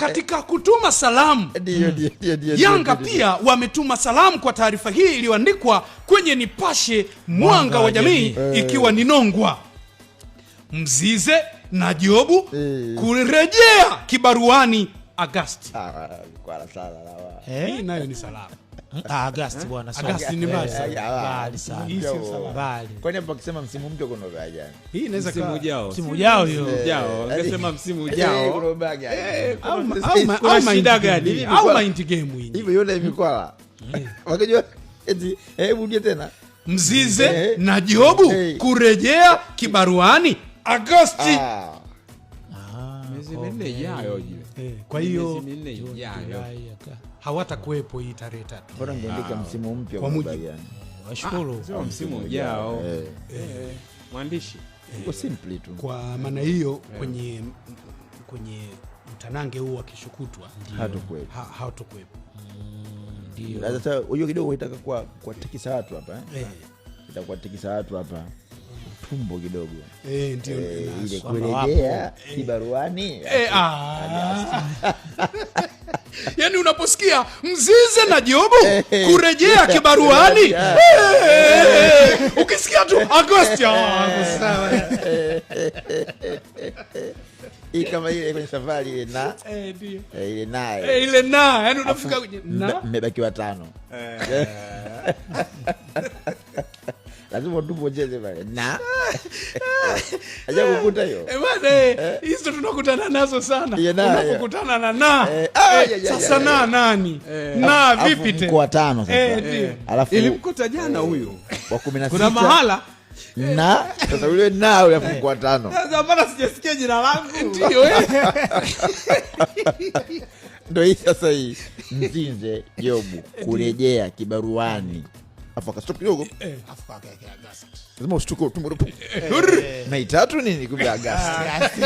katika kutuma salamu, Yanga pia wametuma salamu kwa taarifa hii iliyoandikwa kwenye Nipashe Mwanga wa Jamii, ikiwa ni Nongwa, Mzize na Jobu kurejea kibaruani Agosti. Hii nayo ni salamu. Agosti bwana, Agosti ni mbali sana. Hii sio salamu. Kwani hapo akisema msimu mpya kuna ubaya gani? Hii inaweza msimu ujao hiyo. Ungesema msimu ujao. Kuna ubaya gani? Au shida gani? Au mind game hii. Hivyo yote mikwala. Wakajua eti hebu rudie tena. Mzize na Jobu kurejea kibaruani Agosti. Miezi minne ijayo. Kwa hiyo miezi minne ijayo hawatakuwepo hii tarehe 3. Bora ngeandika msimu mpya kwa ubaya gani? Washukuru. Sio msimu ujao. Mwandishi. Kwa simple tu. Kwa maana hiyo kwenye mtanange huu wa kishukutwa hatakuwepo. Ndio. Sasa huyo kidogo itaka kwa tikisa watu hapa itakuwa tikisa watu hapa tumbo kidogo. Ndio ile kurejea kibaruani. Yaani unaposikia Mzize na Jobu kurejea kibaruani, ukisikia tu Agosti, sawa. Hii kama ile kwenye safari ile na ndio. Ile na yaani unafika kwenye mmebaki watano. Lazima tupojeze pale na aje kukuta hiyo bwana, hizo tunakutana nazo sana. Unapokutana na sasa nani na vipi tena kwa tano sasa, alafu ilimkuta jana huyu wa 16 kuna mahala na sasa yule nao ya kwa tano. Sasa mbona sijasikia jina langu? Ndio ndio hii sasa. Hii Mzize Jobu kurejea kibaruani. Afa stop kidogo. Afa Agosti. Lazima ushtuke tumbo. Na itatu nini kumbe Agosti.